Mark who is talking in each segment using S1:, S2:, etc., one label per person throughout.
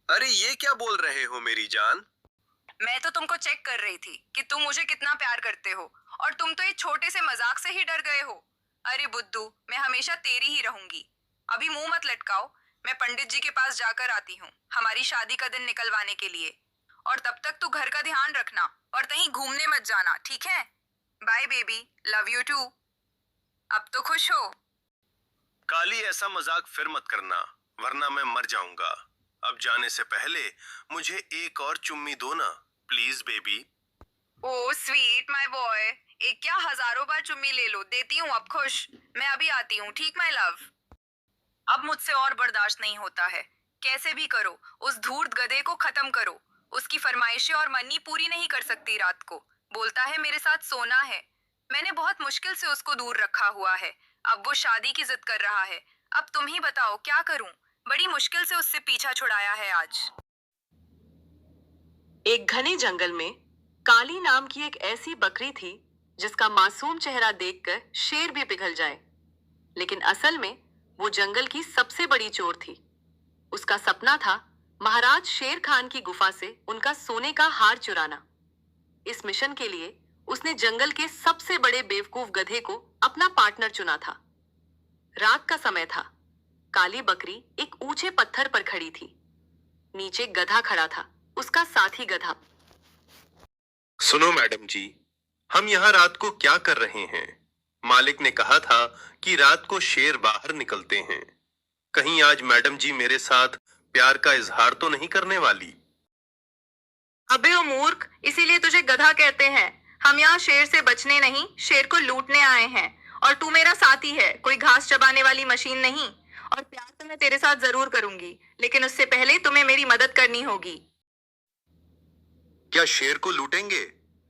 S1: अरे ये क्या बोल रहे हो मेरी जान?
S2: मैं तो तुमको चेक कर रही थी कि तुम मुझे कितना प्यार करते हो, और तुम तो एक छोटे से मजाक से ही डर गए हो। अरे बुद्धू, मैं हमेशा तेरी ही रहूंगी। अभी मुंह मत लटकाओ। मैं पंडित जी के पास जाकर आती हूँ हमारी शादी का दिन निकलवाने के लिए। और तब तक तू घर का ध्यान रखना और कहीं घूमने मत जाना, ठीक है? Bye baby, love you too. अब तो खुश हो?
S1: काली, ऐसा मजाक फिर मत करना, वरना मैं मर जाऊंगा। अब जाने से पहले मुझे एक और चुम्मी दो ना, please baby.
S2: Oh sweet my boy, एक क्या हजारों बार चुम्मी ले लो, देती हूँ अब, खुश। मैं अभी आती हूँ, ठीक माय लव। अब मुझसे और बर्दाश्त नहीं होता है। कैसे भी करो, उस धूर्त गधे को खत्म करो। उसकी फरमाइशें और मन्नी पूरी नहीं कर सकती रात को। बोलता है मेरे साथ सोना है। मैंने बहुत मुश्किल से उसको दूर रखा हुआ है। अब वो शादी की जिद कर रहा है। अब तुम ही बताओ क्या करूं? बड़ी मुश्किल से उससे पीछा छुड़ाया है आज।
S3: एक घने जंगल में काली नाम की एक ऐसी बकरी थी जिसका मासूम चेहरा देखकर शेर भी पिघल जाए। लेकिन असल में वो जंगल की सबसे बड़ी चोर थी। उसका सपना था महाराज शेर खान की गुफा से उनका सोने का हार चुराना। इस मिशन के लिए उसने जंगल के सबसे बड़े बेवकूफ गधे को अपना पार्टनर चुना था। रात का समय था। काली बकरी एक ऊंचे पत्थर पर खड़ी थी। नीचे गधा खड़ा था, उसका साथी गधा।
S1: सुनो मैडम जी, हम यहाँ रात को क्या कर रहे हैं? मालिक ने कहा था कि रात को शेर बाहर निकलते हैं। कहीं आज मैडम जी मेरे साथ प्यार का इजहार तो नहीं करने वाली?
S2: अबे ओ मूर्ख, इसीलिए तुझे गधा कहते हैं। हम यहाँ शेर से बचने नहीं, शेर को लूटने आए हैं। और तू मेरा साथी है, कोई घास चबाने वाली मशीन नहीं। और प्यार तो मैं तेरे साथ जरूर करूंगी, लेकिन उससे पहले तुम्हें मेरी मदद करनी होगी।
S1: क्या शेर को लूटेंगे?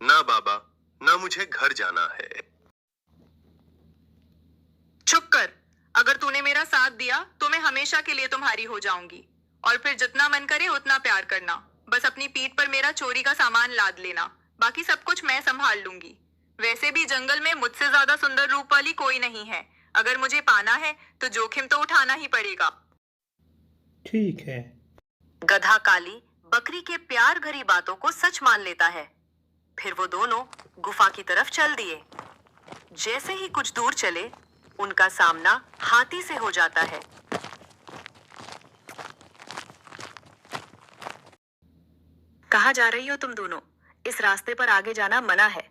S1: ना बाबा, ना, मुझे घर जाना है।
S2: चुप कर। अगर तूने मेरा साथ दिया तो मैं हमेशा के लिए तुम्हारी हो जाऊंगी। और फिर जितना मन करे उतना प्यार करना। बस अपनी पीठ पर मेरा चोरी का सामान लाद लेना। बाकी सब कुछ मैं संभाल लूंगी। वैसे भी जंगल में मुझसे ज्यादा सुंदर रूप वाली कोई नहीं है। अगर मुझे पाना है तो जोखिम तो उठाना ही पड़ेगा।
S4: ठीक है।
S3: गधा काली बकरी के प्यार भरी बातों को सच मान लेता है। फिर वो दोनों गुफा की तरफ चल दिए। जैसे ही कुछ दूर चले, उनका सामना हाथी से हो जाता है। कहाँ जा रही हो तुम दोनों? इस रास्ते पर आगे जाना मना है।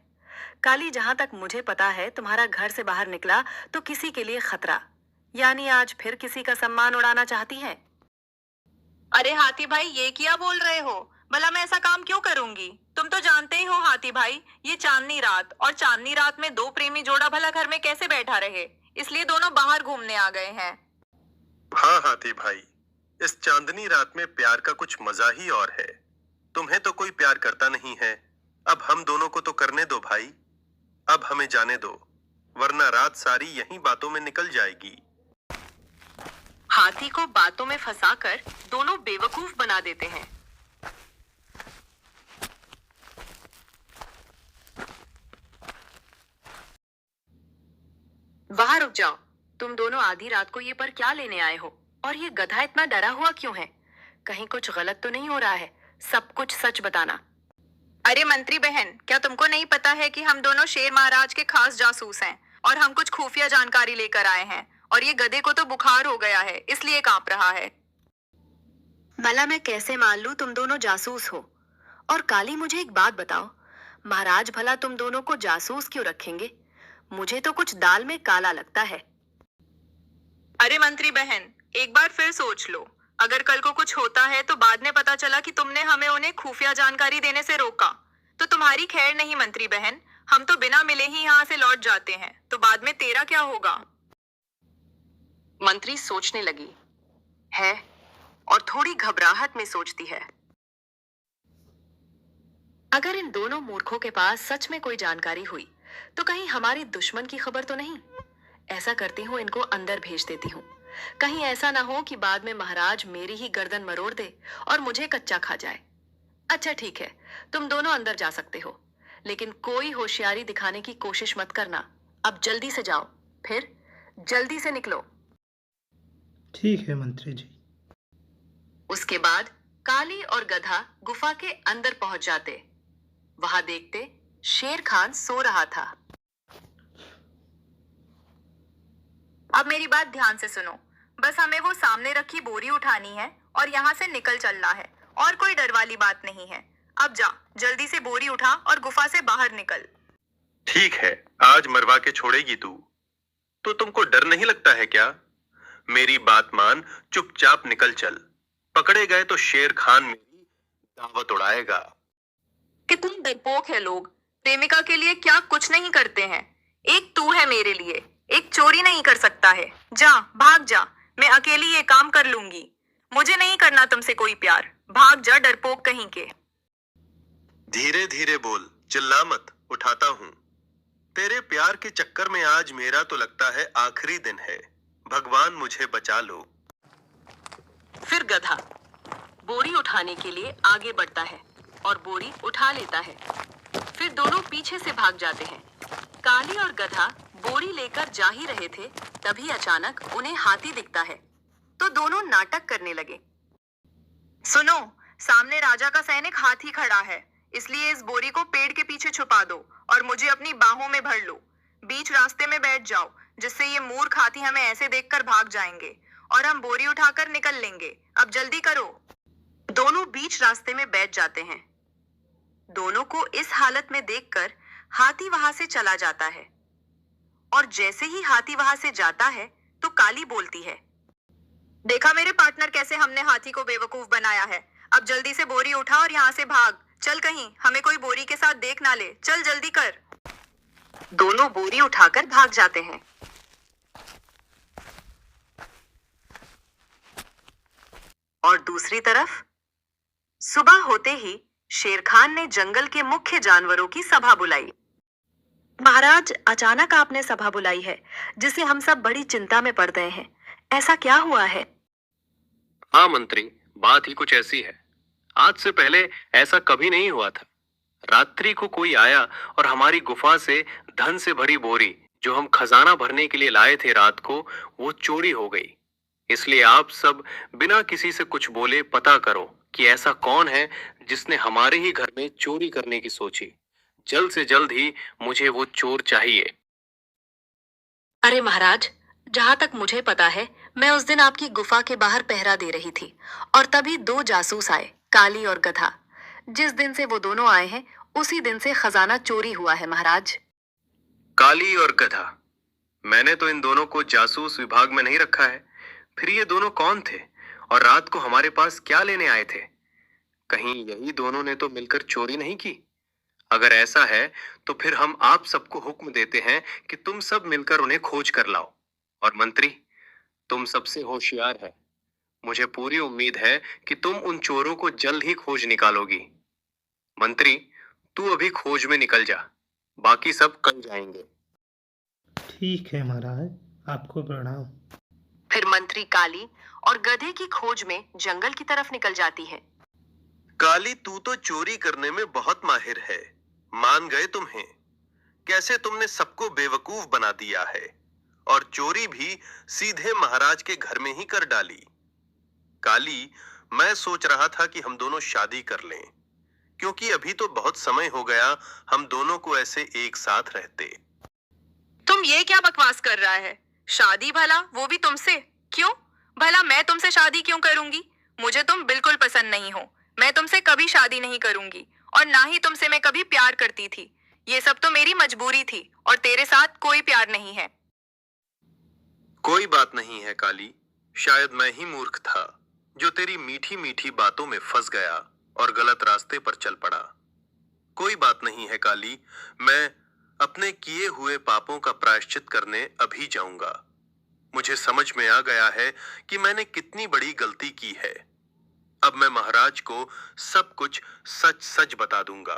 S3: काली, जहां तक मुझे पता है तुम्हारा घर से बाहर निकला तो किसी के लिए खतरा। यानी आज फिर किसी का सम्मान उड़ाना चाहती है।
S2: अरे हाथी भाई, ये क्या बोल रहे हो? भला मैं ऐसा काम क्यों करूंगी? तुम तो जानते ही हो हाथी भाई, ये चांदनी रात, और चांदनी रात में दो प्रेमी जोड़ा भला घर में कैसे बैठा रहे। इसलिए दोनों बाहर घूमने आ गए हैं।
S1: हाँ हाथी भाई, इस चांदनी रात में प्यार का कुछ मजा ही और है। तुम्हें तो कोई प्यार करता नहीं है, अब हम दोनों को तो करने दो भाई। अब हमें जाने दो, वरना रात सारी यहीं बातों में निकल जाएगी।
S3: हाथी को बातों में फंसाकर दोनों बेवकूफ बना देते हैं। वहां रुक जाओ। तुम दोनों आधी रात को ये पर क्या लेने आए हो? और ये गधा इतना डरा हुआ क्यों है? कहीं कुछ गलत तो नहीं हो रहा है? सब कुछ सच बताना।
S2: अरे मंत्री बहन, क्या तुमको नहीं पता है कि हम दोनों शेर महाराज के खास जासूस हैं? और हम कुछ खुफिया जानकारी लेकर आए हैं। और ये गधे को तो बुखार हो गया है, इसलिए कांप रहा है।
S3: भला मैं कैसे मान लूं तुम दोनों जासूस हो? और काली, मुझे एक बात बताओ, महाराज भला तुम दोनों को जासूस क्यों रखेंगे? मुझे तो कुछ दाल में काला लगता है।
S2: अरे मंत्री बहन, एक बार फिर सोच लो। अगर कल को कुछ होता है तो बाद में पता चला कि तुमने हमें उन्हें खुफिया जानकारी देने से रोका, तो तुम्हारी खैर नहीं मंत्री बहन। हम तो बिना मिले ही यहाँ से लौट जाते हैं, तो बाद में तेरा क्या होगा?
S3: मंत्री सोचने लगी है और थोड़ी घबराहट में सोचती है, अगर इन दोनों मूर्खों के पास सच में कोई जानकारी हुई तो कहीं हमारे दुश्मन की खबर तो नहीं? ऐसा करती हूँ, इनको अंदर भेज देती हूँ। कहीं ऐसा ना हो कि बाद में महाराज मेरी ही गर्दन मरोड़ दे और मुझे कच्चा खा जाए। अच्छा ठीक है, तुम दोनों अंदर जा सकते हो, लेकिन कोई होशियारी दिखाने की कोशिश मत करना। अब जल्दी से जाओ, फिर जल्दी से निकलो।
S4: ठीक है मंत्री जी।
S3: उसके बाद काली और गधा गुफा के अंदर पहुंच जाते। वहां देखते शेर खान सो रहा था।
S2: अब मेरी बात ध्यान से सुनो। बस हमें वो सामने रखी बोरी उठानी है और यहाँ से निकल चलना है, और कोई डर वाली बात नहीं है। अब जा, जल्दी से बोरी उठा और गुफा से बाहर निकल।
S1: ठीक है, आज मरवा के छोड़ेगी तू? तो तुमको डर नहीं लगता है क्या? मेरी बात मान, चुपचाप निकल चल। पकड़े गए तो शेर खान मेरी दावत उड़ाएगा।
S2: कितने डरपोक है लोग। प्रेमिका के लिए क्या कुछ नहीं करते हैं। एक तू है मेरे लिए, एक चोरी नहीं कर सकता है। जा, भाग जा, मैं अकेली ये काम कर लूंगी। मुझे नहीं करना तुमसे कोई प्यार। भाग जा डरपोक कहीं के।
S1: धीरे धीरे बोल, चिल्ला मत, उठाता हूं। तेरे प्यार के चक्कर में आज मेरा तो लगता है आखिरी दिन है। भगवान मुझे बचा लो।
S3: फिर गधा बोरी उठाने के लिए आगे बढ़ता है और बोरी उठा लेता है। फिर दोनों पीछे से भाग जाते हैं। काली और गधा बोरी लेकर जा ही रहे थे, तभी अचानक उन्हें हाथी दिखता है, तो दोनों नाटक करने लगे।
S2: सुनो, सामने राजा का सैनिक हाथी खड़ा है, इसलिए इस बोरी को पेड़ के पीछे छुपा दो और मुझे अपनी बाहों में भर लो। बीच रास्ते में बैठ जाओ, जिससे ये मूर्ख हाथी हमें ऐसे देखकर भाग जाएंगे और हम बोरी उठाकर निकल लेंगे। अब जल्दी करो।
S3: दोनों बीच रास्ते में बैठ जाते हैं। दोनों को इस हालत में देखकर हाथी वहां से चला जाता है, और जैसे ही हाथी वहां से जाता है तो काली बोलती है,
S2: देखा मेरे पार्टनर कैसे हमने हाथी को बेवकूफ बनाया है। अब जल्दी से बोरी उठा और यहाँ से भाग। चल, कहीं हमें कोई बोरी के साथ देख ना ले। चल जल्दी कर।
S3: दोनों बोरी उठाकर भाग जाते हैं। और दूसरी तरफ सुबह होते ही शेर खान ने जंगल के मुख्य जानवरों की सभा बुलाई। महाराज, अचानक आपने सभा बुलाई है, जिससे हम सब बड़ी चिंता में पड़ गए हैं। ऐसा क्या हुआ है?
S5: हाँ मंत्री, बात ही कुछ ऐसी है। आज से पहले ऐसा कभी नहीं हुआ था। रात्रि को कोई आया और हमारी गुफा से धन से भरी बोरी, जो हम खजाना भरने के लिए लाए थे रात को, वो चोरी हो गई। इसलिए आप सब बिना किसी से कुछ बोले पता करो कि ऐसा कौन है जिसने हमारे ही घर में चोरी करने की सोची। जल्द से जल्द ही मुझे वो चोर चाहिए।
S3: अरे महाराज, जहां तक मुझे पता है, मैं उस दिन आपकी गुफा के बाहर पहरा दे रही थी और तभी दो जासूस आए, काली और गधा। जिस दिन से वो दोनों आए हैं, उसी दिन से खजाना चोरी हुआ है महाराज।
S5: काली और गधा? मैंने तो इन दोनों को जासूस विभाग में नहीं रखा है। फिर ये दोनों कौन थे और रात को हमारे पास क्या लेने आए थे? कहीं यही दोनों ने तो मिलकर चोरी नहीं की? अगर ऐसा है तो फिर हम आप सबको हुक्म देते हैं कि तुम सब मिलकर उन्हें खोज कर लाओ। और मंत्री, तुम सबसे होशियार है। मुझे पूरी उम्मीद है कि तुम उन चोरों को जल्द ही खोज निकालोगी। मंत्री, तू अभी खोज में निकल जा, बाकी सब कल जाएंगे।
S4: ठीक है महाराज, आपको प्रणाम।
S3: फिर मंत्री काली और गधे की खोज में जंगल की तरफ निकल जाती है।
S1: काली, तू तो चोरी करने में बहुत माहिर है। मान गए तुम्हें। कैसे तुमने सबको बेवकूफ बना दिया है और चोरी भी सीधे महाराज के घर में ही कर डाली। काली, मैं सोच रहा था कि हम दोनों शादी कर लें, क्योंकि अभी तो बहुत समय हो गया हम दोनों को ऐसे एक साथ रहते।
S2: तुम ये क्या बकवास कर रहा है? शादी भला, वो भी तुमसे? क्यों भला मैं तुमसे शादी क्यों करूंगी? मुझे तुम बिल्कुल पसंद नहीं हो। मैं तुमसे कभी शादी नहीं करूंगी और ना ही तुमसे मैं कभी प्यार करती थी। ये सब तो मेरी मजबूरी थी और तेरे साथ कोई प्यार नहीं है।
S1: कोई बात नहीं है काली, शायद मैं ही मूर्ख था जो तेरी मीठी मीठी बातों में फंस गया और गलत रास्ते पर चल पड़ा। कोई बात नहीं है काली, मैं अपने किए हुए पापों का प्रायश्चित करने अभी जाऊंगा। मुझे समझ में आ गया है कि मैंने कितनी बड़ी गलती की है। अब मैं महाराज को सब कुछ सच सच बता दूंगा।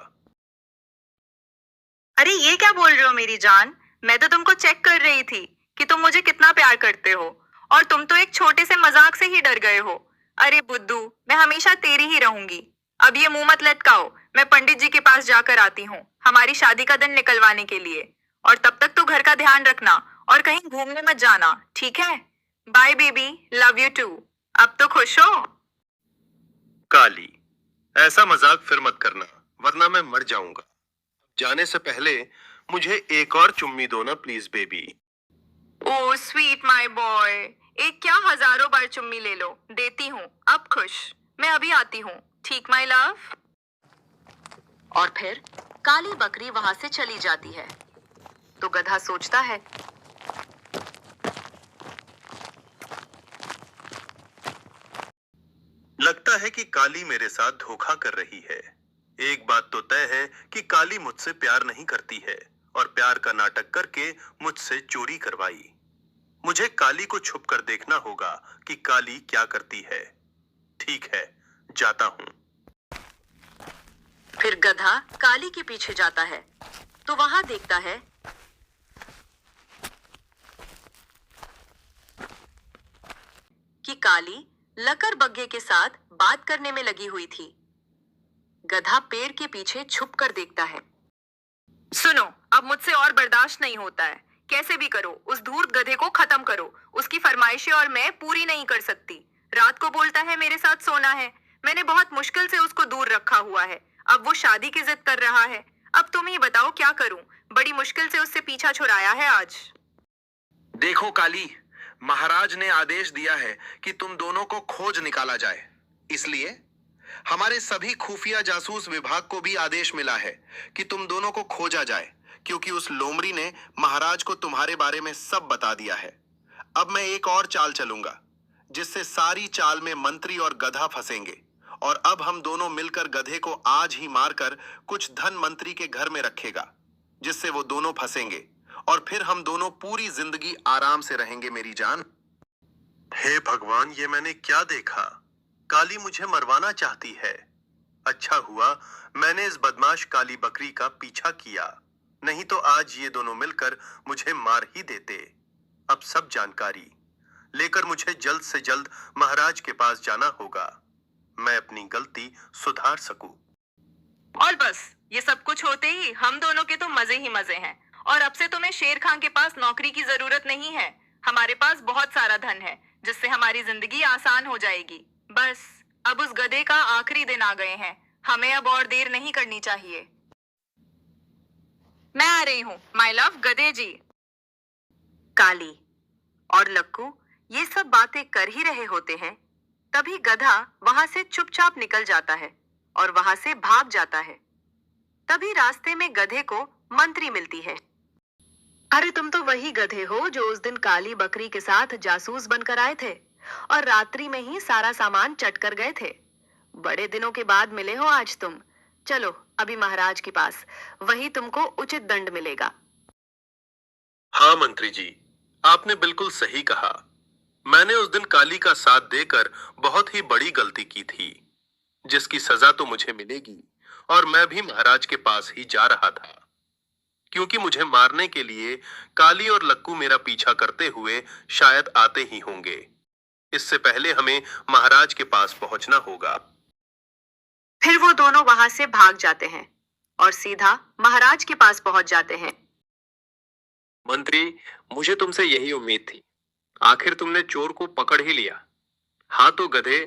S2: अरे ये क्या बोल रहे हो मेरी जान? मैं तो तुमको चेक कर रही थी कि तुम मुझे कितना प्यार करते हो, और तुम तो एक छोटे से मजाक से ही डर गए हो। अरे बुद्धू, मैं हमेशा तेरी ही रहूंगी। अब ये मुंह मत लटकाओ, मैं पंडित जी के पास जाकर आती हूँ हमारी शादी का दिन निकलवाने के लिए। और तब तक तू घर का ध्यान रखना और कहीं घूमने मत जाना, ठीक है? Bye baby, love you too. अब तो खुश हो?
S1: काली, ऐसा मजाक फिर मत करना, वरना मैं मर जाऊंगा। जाने से पहले मुझे एक और चुम्मी दो ना please baby.
S2: Oh sweet my boy, एक क्या हजारों बार चुम्मी ले लो, देती हूँ, अब खुश। मैं अभी आती हूँ, ठीक माय लव।
S3: और फिर काली बकरी वहां से चली जाती है। तो गधा सोचता है,
S1: लगता है कि काली मेरे साथ धोखा कर रही है। एक बात तो तय है कि काली मुझसे प्यार नहीं करती है और प्यार का नाटक करके मुझसे चोरी करवाई। मुझे काली को छुप कर देखना होगा कि काली क्या करती है। ठीक है, जाता हूँ।
S3: फिर गधा काली के पीछे जाता है तो वहां देखता है कि काली लकर बग्गे के साथ बात करने में लगी हुई थी। गधा पेड़ के पीछे छुप कर देखता है।
S2: सुनो, अब मुझसे और बर्दाश्त नहीं होता है। कैसे भी करो, उस धूर्त गधे को खत्म करो। उसकी फरमाइशें और मैं पूरी नहीं कर सकती। रात को बोलता है मेरे साथ सोना है। मैंने बहुत मुश्किल से उसको दूर रखा हुआ है। अब वो शादी की जिद कर रहा है। अब तुम ही बताओ क्या करूं? बड़ी मुश्किल से उससे पीछा छुड़ाया है आज।
S5: देखो काली, महाराज ने आदेश दिया है कि तुम दोनों को खोज निकाला जाए। इसलिए हमारे सभी खुफिया जासूस विभाग को भी आदेश मिला है कि तुम दोनों को खोजा जाए, क्योंकि उस लोमड़ी ने महाराज को तुम्हारे बारे में सब बता दिया है। अब मैं एक और चाल चलूंगा, जिससे सारी चाल में मंत्री और गधा फंसेंगे। और अब हम दोनों मिलकर गधे को आज ही मारकर कुछ धन मंत्री के घर में रखेगा, जिससे वो दोनों फंसेंगे और फिर हम दोनों पूरी जिंदगी आराम से रहेंगे मेरी जान।
S1: हे भगवान, ये मैंने क्या देखा? काली मुझे मरवाना चाहती है। अच्छा हुआ मैंने इस बदमाश काली बकरी का पीछा किया, नहीं तो आज ये दोनों मिलकर मुझे मार ही देते। अब सब जानकारी लेकर मुझे जल्द से जल्द महाराज के पास जाना होगा, मैं अपनी गलती सुधार सकूं।
S2: और बस ये सब कुछ होते ही हम दोनों के तो मजे ही मजे हैं। और अब से तुम्हें शेर खान के पास नौकरी की जरूरत नहीं है। हमारे पास बहुत सारा धन है, जिससे हमारी जिंदगी आसान हो जाएगी। बस अब उस गधे का आखिरी दिन आ गए हैं। हमें अब और देर नहीं करनी चाहिए। मैं आ रही हूँ माय लव गधे जी।
S3: काली और लक्कू ये सब बातें कर ही रहे होते हैं, तभी गधा वहां से चुपचाप निकल जाता है और वहां से भाग जाता है। तभी रास्ते में गधे को मंत्री मिलती है। अरे तुम तो वही गधे हो जो उस दिन काली बकरी के साथ जासूस बनकर आए थे और रात्रि में ही सारा सामान चट कर गए थे। बड़े दिनों के बाद मिले हो आज तुम। चलो अभी महाराज के पास, वही तुमको उचित दंड मिलेगा।
S1: हाँ मंत्री जी, आपने बिल्कुल सही कहा। मैंने उस दिन काली का साथ देकर बहुत ही बड़ी गलती की थी, जिसकी सजा तो मुझे मिलेगी। और मैं भी महाराज के पास ही जा रहा था, क्योंकि मुझे मारने के लिए काली और लक्कू मेरा पीछा करते हुए शायद आते ही होंगे। इससे पहले हमें महाराज के पास पहुंचना होगा।
S3: फिर वो दोनों वहां से भाग जाते हैं और सीधा महाराज के पास पहुंच जाते हैं।
S5: मंत्री, मुझे तुमसे यही उम्मीद थी। आखिर तुमने चोर को पकड़ ही लिया। हाँ तो गधे,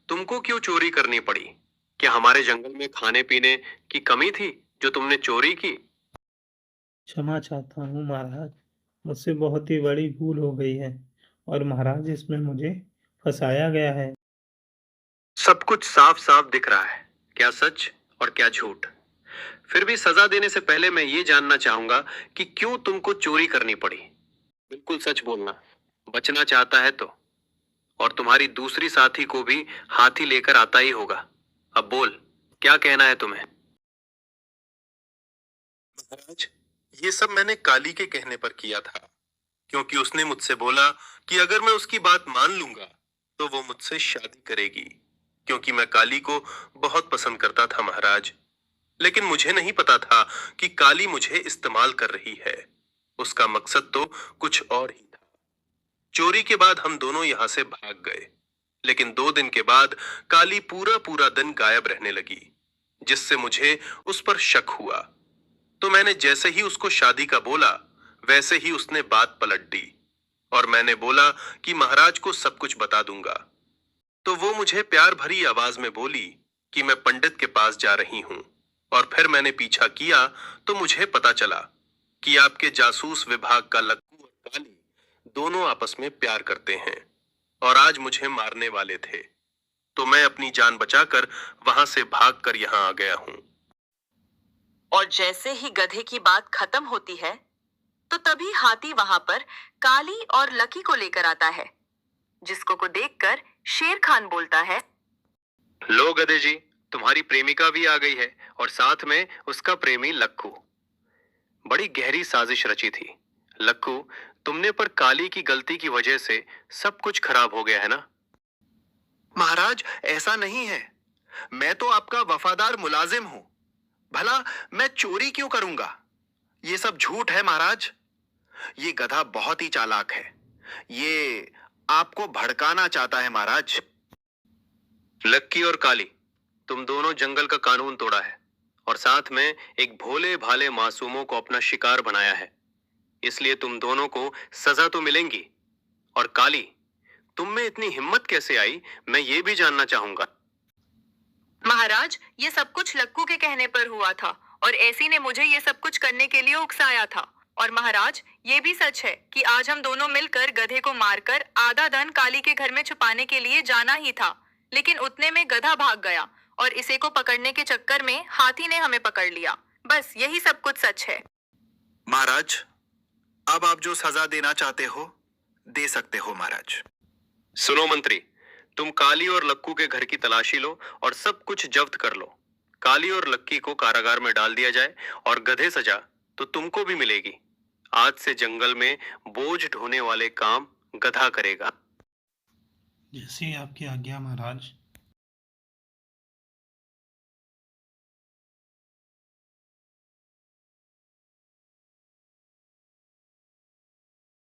S5: तुमको क्यों चोरी करनी पड़ी? क्या हमारे जंगल में खाने पीने की कमी थी जो तुमने चोरी की?
S4: क्षमा चाहता हूँ महाराज, मुझसे बहुत ही बड़ी भूल हो गई है और महाराज इसमें मुझे फंसाया गया है।
S5: सब कुछ साफ साफ दिख रहा है, क्या सच और क्या झूठ। फिर भी सजा देने से पहले मैं ये जानना चाहूंगा कि क्यों तुमको चोरी करनी पड़ी। बिल्कुल सच बोलना, बचना चाहता है तो। और तुम्हारी दूसरी साथी को भी हाथी लेकर आता ही होगा। अब बोल, क्या कहना है तुम्हें?
S1: महाराज, ये सब मैंने काली के कहने पर किया था, क्योंकि उसने मुझसे बोला कि अगर मैं उसकी बात मान लूंगा तो वो मुझसे शादी करेगी, क्योंकि मैं काली को बहुत पसंद करता था महाराज। लेकिन मुझे नहीं पता था कि काली मुझे इस्तेमाल कर रही है। उसका मकसद तो कुछ और ही था। चोरी के बाद हम दोनों यहां से भाग गए, लेकिन 2 दिन के बाद काली पूरा दिन गायब रहने लगी, जिससे मुझे उस पर शक हुआ। तो मैंने जैसे ही उसको शादी का बोला, वैसे ही उसने बात पलट दी और मैंने बोला कि महाराज को सब कुछ बता दूंगा। तो वो मुझे प्यार भरी आवाज में बोली कि मैं पंडित के पास जा रही हूं। और फिर मैंने पीछा किया तो मुझे पता चला कि आपके जासूस विभाग का लक्कू और काली दोनों आपस में प्यार करते हैं और आज मुझे मारने वाले थे। तो मैं अपनी जान बचाकर वहां से भागकर यहां आ गया हूं।
S3: और जैसे ही गधे की बात खत्म होती है तो तभी हाथी वहां पर काली और लकी को लेकर आता है, जिसको को देखकर शेर खान बोलता है,
S5: लो गधे जी, तुम्हारी प्रेमिका भी आ गई है और साथ में उसका प्रेमी लक्कू। बड़ी गहरी साजिश रची थी। लक्कू, तुमने पर काली की गलती की वजह से सब कुछ खराब हो गया है ना?
S6: महाराज, ऐसा नहीं है। मैं तो आपका वफादार मुलाजिम हूं। भला मैं चोरी क्यों करूंगा? ये सब झूठ है महाराज। ये गधा बहुत ही चालाक है। ये आपको भड़काना चाहता है महाराज।
S5: लक्की और काली, तुम दोनों जंगल का कानून तोड़ा है और साथ में एक भोले भाले मासूमों को अपना शिकार बनाया है, इसलिए तुम दोनों को सजा तो मिलेंगी। और काली, तुम में इतनी हिम्मत कैसे आई, मैं ये भी जानना चाहूंगा।
S3: महाराज, ये सब कुछ लक्कू के कहने पर हुआ था और ऐसी ने मुझे ये सब कुछ करने के लिए उकसाया था। और महाराज, ये भी सच है कि आज हम दोनों मिलकर गधे को मारकर आधा धन काली के घर में छुपाने के लिए जाना ही था, लेकिन उतने में गधा भाग गया और इसे को पकड़ने के चक्कर में हाथी ने हमें पकड़ लिया। बस यही सब कुछ सच है।
S6: महाराज, अब आप जो सजा देना चाहते हो दे सकते हो महाराज।
S5: सुनो मंत्री, तुम काली और लक्कू के घर की तलाशी लो और सब कुछ जब्त कर लो। काली और लक्की को कारागार में डाल दिया जाए और गधे सजा तो तुमको भी मिलेगी। आज से जंगल में बोझ ढोने वाले काम गधा करेगा।
S4: जैसी आपकी आज्ञा महाराज।